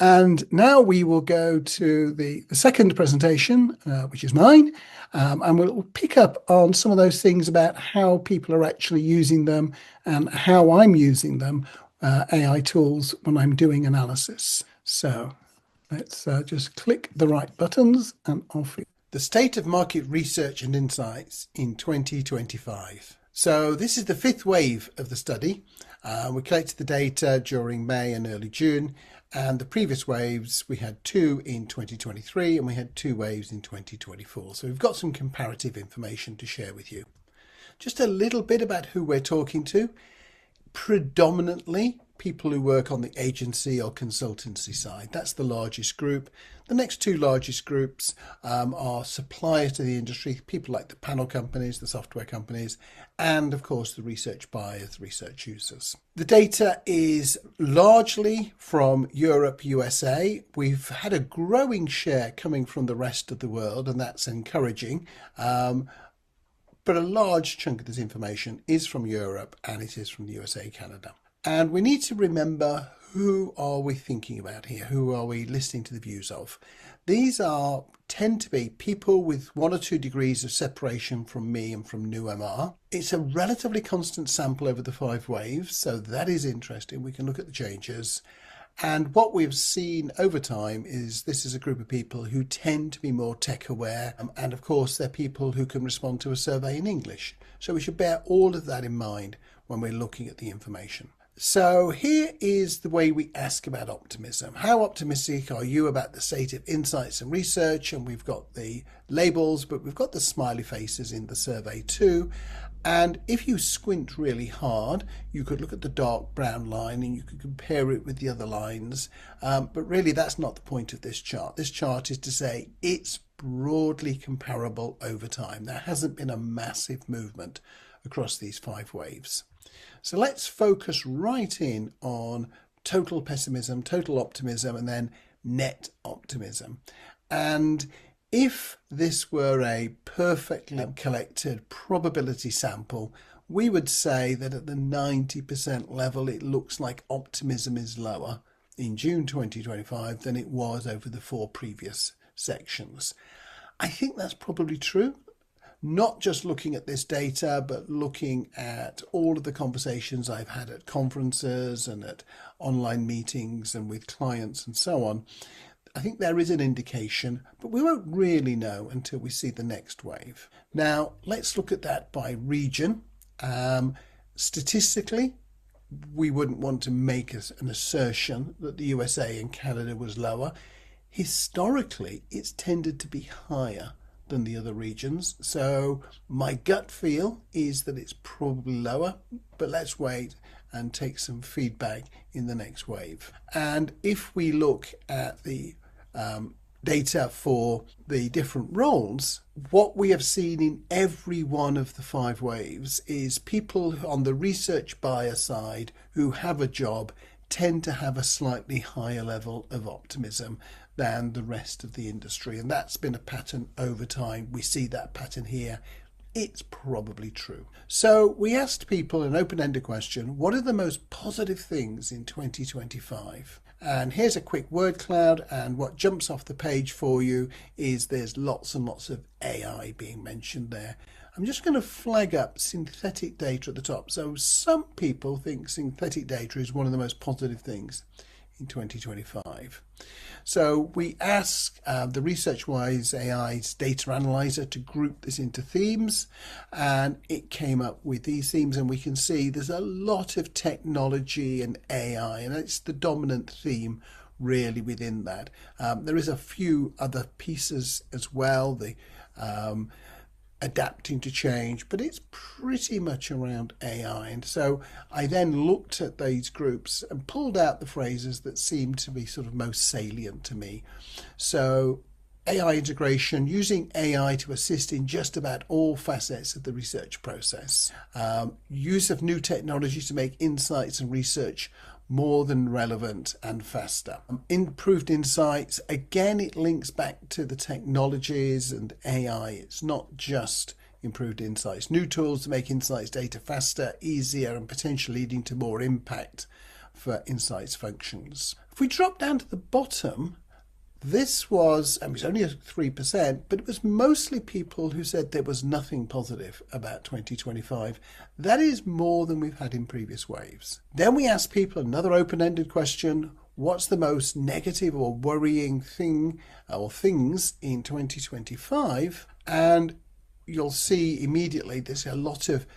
And now we will go to the second presentation, which is mine, and we'll pick up on some of those things about how people are actually using them and how I'm using them, AI tools, when I'm doing analysis. So let's just click the right buttons and off we go. The state of market research and insights in 2025. So this is the fifth wave of the study. We collected the data during May and early June, and the previous waves, we had two in 2023 and we had two waves in 2024. So we've got some comparative information to share with you. Just a little bit about who we're talking to. Predominantly people who work on the agency or consultancy side. That's the largest group. The next two largest groups are suppliers to the industry, people like the panel companies, the software companies, and of course the research buyers, research users. The data is largely from Europe, USA. We've had a growing share coming from the rest of the world, and that's encouraging. But a large chunk of this information is from Europe, and it is from the USA, Canada. And we need to remember, who are we thinking about here? Who are we listening to the views of? These tend to be people with 1 or 2 degrees of separation from me and from NewMR. It's a relatively constant sample over the 5 waves, so that is interesting. We can look at the changes. And what we've seen over time is this is a group of people who tend to be more tech aware. And of course, they're people who can respond to a survey in English. So we should bear all of that in mind when we're looking at the information. So here is the way we ask about optimism. How optimistic are you about the state of insights and research? And we've got the labels, but we've got the smiley faces in the survey too. And if you squint really hard, you could look at the dark brown line and you could compare it with the other lines. But really, that's not the point of this chart. This chart is to say it's broadly comparable over time. There hasn't been a massive movement across these 5 waves. So let's focus right in on total pessimism, total optimism, and then net optimism. And if this were a perfectly collected probability sample, we would say that at the 90% level, it looks like optimism is lower in June 2025 than it was over the 4 previous sections. I think that's probably true. Not just looking at this data, but looking at all of the conversations I've had at conferences and at online meetings and with clients and so on. I think there is an indication, but we won't really know until we see the next wave. Now, let's look at that by region. Statistically, we wouldn't want to make an assertion that the USA and Canada was lower. Historically, it's tended to be higher than the other regions. So my gut feel is that it's probably lower, but let's wait and take some feedback in the next wave. And if we look at the data for the different roles, what we have seen in every one of the 5 waves is people on the research buyer side who have a job tend to have a slightly higher level of optimism than the rest of the industry. And that's been a pattern over time. We see that pattern here. It's probably true. So we asked people an open-ended question: what are the most positive things in 2025? And here's a quick word cloud, and what jumps off the page for you is there's lots and lots of AI being mentioned there. I'm just going to flag up synthetic data at the top. So some people think synthetic data is one of the most positive things in 2025. So we asked the ResearchWise AI's data analyzer to group this into themes, and it came up with these themes, and we can see there's a lot of technology and AI, and it's the dominant theme really within that. There is a few other pieces as well, the adapting to change, but it's pretty much around AI. And so I then looked at these groups and pulled out the phrases that seemed to be sort of most salient to me. So AI integration, using AI to assist in just about all facets of the research process. Use of new technology to make insights and research more than relevant and faster. Improved insights, again, it links back to the technologies and AI. It's not just improved insights. New tools to make insights data faster, easier, and potentially leading to more impact for insights functions. If we drop down to the bottom, this was, and it was only 3%, but it was mostly people who said there was nothing positive about 2025. That is more than we've had in previous waves. Then we asked people another open-ended question: what's the most negative or worrying thing or things in 2025? And you'll see immediately there's a lot of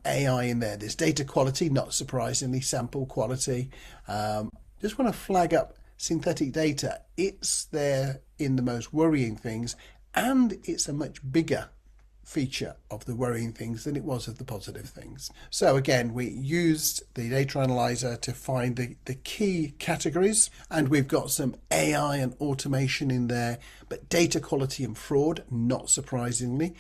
AI in there. There's data quality, not surprisingly, sample quality. Just want to flag up synthetic data. It's there in the most worrying things, and it's a much bigger feature of the worrying things than it was of the positive things. So again, we used the data analyzer to find the key categories, and we've got some AI and automation in there, but data quality and fraud, not surprisingly,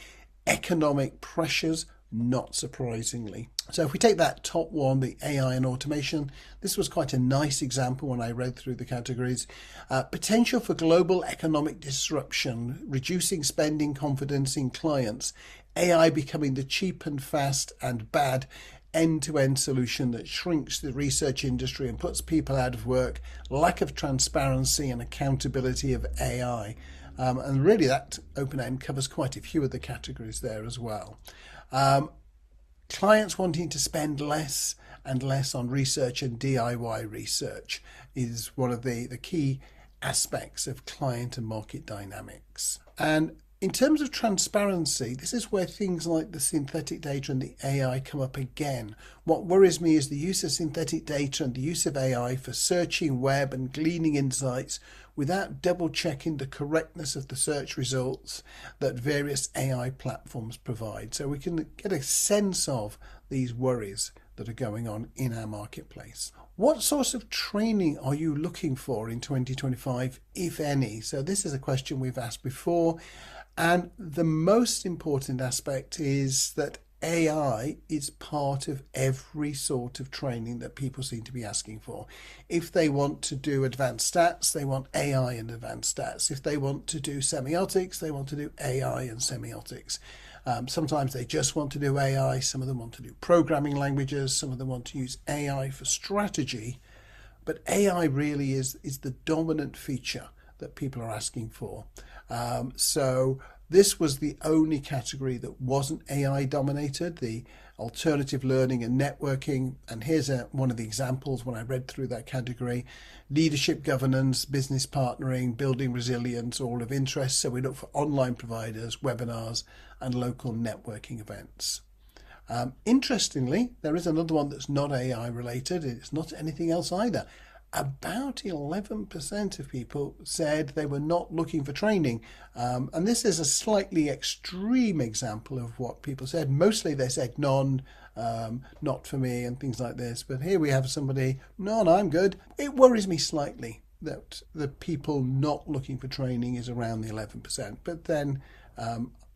economic pressures, not surprisingly. So if we take that top one, the AI and automation, this was quite a nice example when I read through the categories. Potential for global economic disruption, reducing spending confidence in clients, AI becoming the cheap and fast and bad end-to-end solution that shrinks the research industry and puts people out of work, lack of transparency and accountability of AI. And really that open-end covers quite a few of the categories there as well. Clients wanting to spend less and less on research and DIY research is one of the key aspects of client and market dynamics. And in terms of transparency, this is where things like the synthetic data and the AI come up again. What worries me is the use of synthetic data and the use of AI for searching web and gleaning insights without double checking the correctness of the search results that various AI platforms provide. So we can get a sense of these worries that are going on in our marketplace. What sorts of training are you looking for in 2025, if any? So this is a question we've asked before. And the most important aspect is that AI is part of every sort of training that people seem to be asking for. If they want to do advanced stats, they want AI and advanced stats. If they want to do semiotics, they want to do AI and semiotics. Sometimes they just want to do AI. Some of them want to do programming languages. Some of them want to use AI for strategy. But AI really is the dominant feature that people are asking for. So this was the only category that wasn't AI dominated, the alternative learning and networking. And here's one of the examples when I read through that category: leadership, governance, business partnering, building resilience, all of interest. So we look for online providers, webinars, and local networking events. Interestingly, there is another one that's not AI related. It's not anything else either. About 11% of people said they were not looking for training. And this is a slightly extreme example of what people said. Mostly they said none, not for me, and things like this. But here we have somebody, none, I'm good. It worries me slightly that the people not looking for training is around the 11%. But then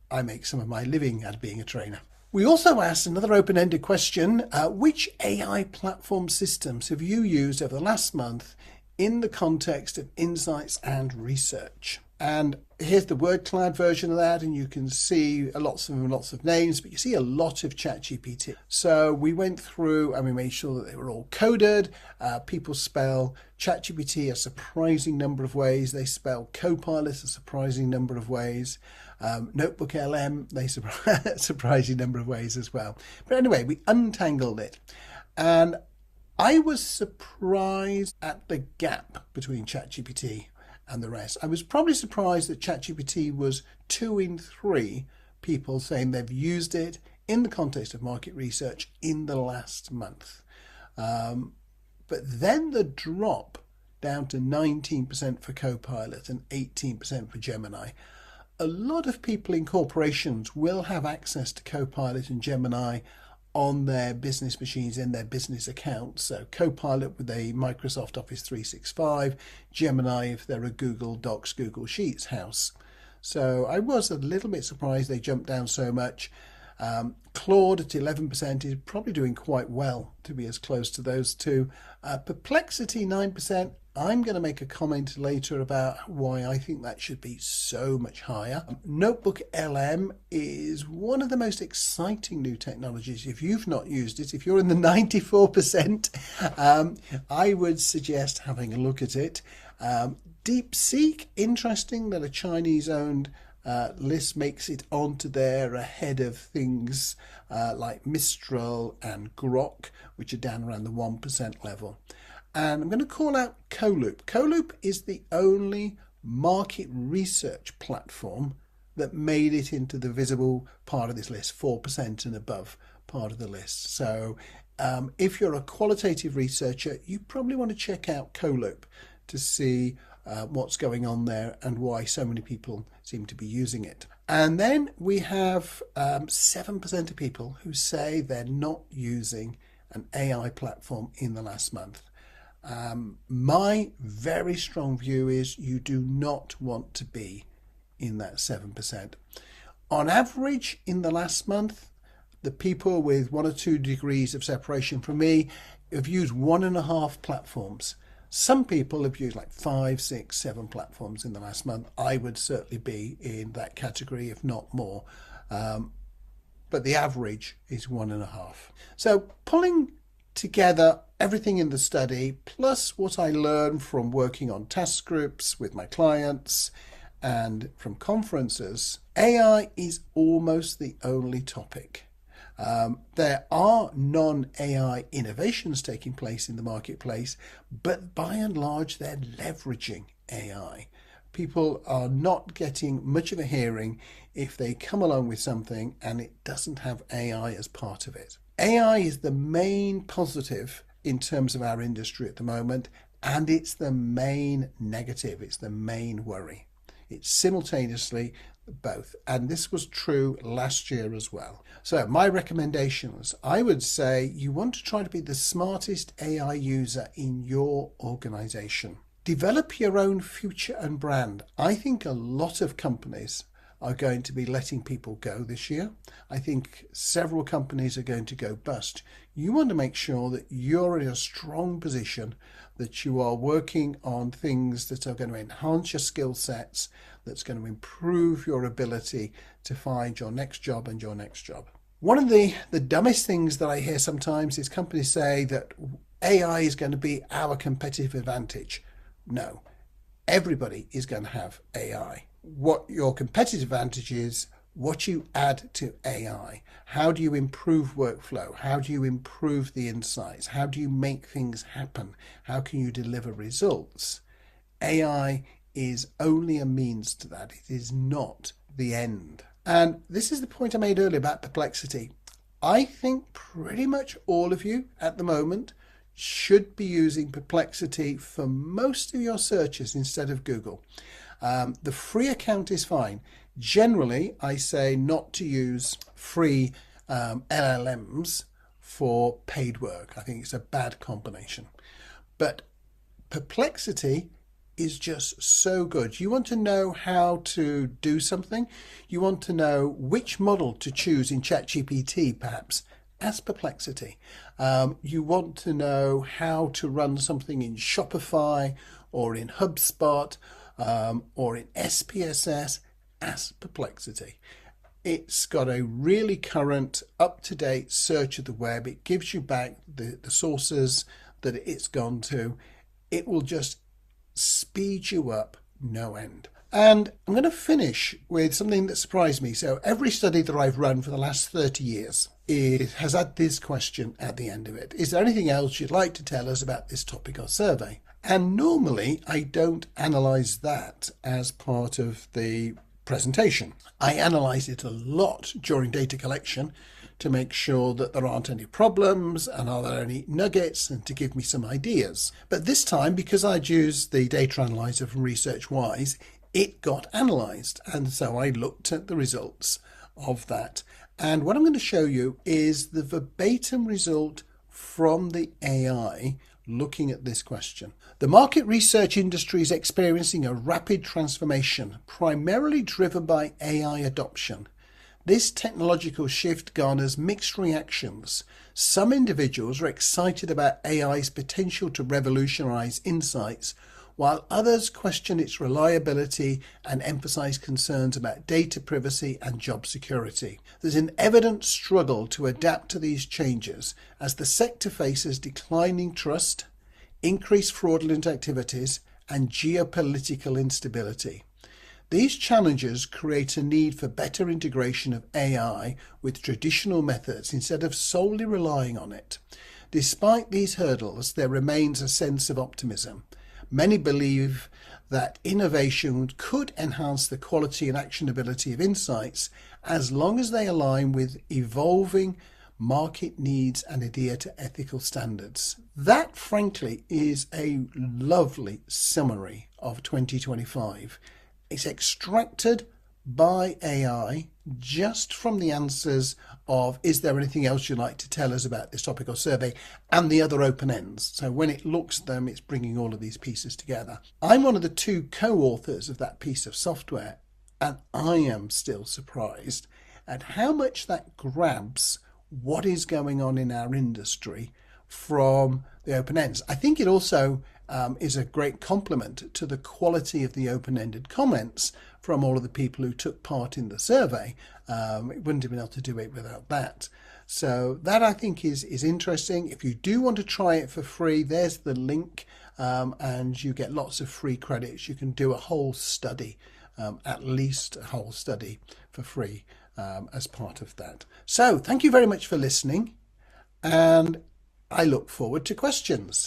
I make some of my living at being a trainer. We also asked another open-ended question: which AI platform systems have you used over the last month in the context of insights and research? And here's the word cloud version of that, and you can see lots of names, but you see a lot of ChatGPT. So we went through and we made sure that they were all coded. People spell ChatGPT a surprising number of ways. They spell Copilot a surprising number of ways. Notebook LM, they surprising number of ways as well. But anyway, we untangled it. And I was surprised at the gap between ChatGPT and the rest. I was probably surprised that ChatGPT was 2 in 3 people saying they've used it in the context of market research in the last month. But then the drop down to 19% for Copilot and 18% for Gemini. A lot of people in corporations will have access to Copilot and Gemini on their business machines, in their business accounts. So Copilot with a Microsoft Office 365, Gemini if they're a Google Docs, Google Sheets house. So I was a little bit surprised they jumped down so much. Claude at 11% is probably doing quite well to be as close to those two. Perplexity 9%. I'm going to make a comment later about why I think that should be so much higher. Notebook LM is one of the most exciting new technologies. If you've not used it, if you're in the 94%, I would suggest having a look at it. DeepSeek, interesting that a Chinese-owned list makes it onto there ahead of things like Mistral and Grok, which are down around the 1% level. And I'm going to call out Coloop. Coloop is the only market research platform that made it into the visible part of this list, 4% and above part of the list. So if you're a qualitative researcher, you probably want to check out Coloop to see what's going on there and why so many people seem to be using it. And then we have 7% of people who say they're not using an AI platform in the last month. My very strong view is you do not want to be in that 7%. On average, in the last month, the people with 1 or 2 degrees of separation from me have used 1.5 platforms. Some people have used like 5, 6, 7 platforms in the last month. I would certainly be in that category, if not more. But the average is 1.5. So pulling together everything in the study, plus what I learned from working on task groups with my clients and from conferences, AI is almost the only topic. There are non-AI innovations taking place in the marketplace, but by and large, they're leveraging AI. People are not getting much of a hearing if they come along with something and it doesn't have AI as part of it. AI is the main positive in terms of our industry at the moment, and it's the main negative, it's the main worry. It's simultaneously both, and this was true last year as well. So my recommendations, I would say you want to try to be the smartest AI user in your organization. Develop your own future and brand. I think a lot of companies are going to be letting people go this year. I think several companies are going to go bust. You want to make sure that you're in a strong position, that you are working on things that are going to enhance your skill sets, that's going to improve your ability to find your next job and your next job. One of the dumbest things that I hear sometimes is companies say that AI is going to be our competitive advantage. No, everybody is going to have AI. What your competitive advantage is, what you add to AI. How do you improve workflow? How do you improve the insights? How do you make things happen? How can you deliver results? AI is only a means to that. It is not the end. And this is the point I made earlier about perplexity. I think pretty much all of you at the moment should be using Perplexity for most of your searches instead of Google. The free account is fine. Generally, I say not to use free LLMs for paid work. I think it's a bad combination. But Perplexity is just so good. You want to know how to do something. You want to know which model to choose in ChatGPT, perhaps. Ask Perplexity. You want to know how to run something in Shopify or in HubSpot or in SPSS. Ask Perplexity. It's got a really current, up-to-date search of the web. It gives you back the sources that it's gone to. It will just speed you up no end. And I'm going to finish with something that surprised me. So every study that I've run for the last 30 years has had this question at the end of it. Is there anything else you'd like to tell us about this topic or survey? And normally I don't analyze that as part of the presentation. I analyze it a lot during data collection to make sure that there aren't any problems and are there any nuggets and to give me some ideas. But this time, because I'd used the data analyzer from ResearchWise, it got analyzed. And so I looked at the results of that. And what I'm going to show you is the verbatim result from the AI looking at this question. The market research industry is experiencing a rapid transformation, primarily driven by AI adoption. This technological shift garners mixed reactions. Some individuals are excited about AI's potential to revolutionize insights, while others question its reliability and emphasize concerns about data privacy and job security. There's an evident struggle to adapt to these changes as the sector faces declining trust, increased fraudulent activities, and geopolitical instability. These challenges create a need for better integration of AI with traditional methods instead of solely relying on it. Despite these hurdles, there remains a sense of optimism. Many believe that innovation could enhance the quality and actionability of insights as long as they align with evolving market needs and adhere to ethical standards. That, frankly, is a lovely summary of 2025. It's extracted by AI just from the answers of, is there anything else you'd like to tell us about this topic or survey, and the other open ends. So when it looks at them, it's bringing all of these pieces together. I'm one of the two co-authors of that piece of software, and I am still surprised at how much that grabs what is going on in our industry from the open ends. I think it also is a great compliment to the quality of the open-ended comments from all of the people who took part in the survey. It wouldn't have been able to do it without that. So that, I think, is interesting. If you do want to try it for free, there's the link, and you get lots of free credits. You can do a whole study, at least a whole study for free as part of that. So thank you very much for listening, and I look forward to questions.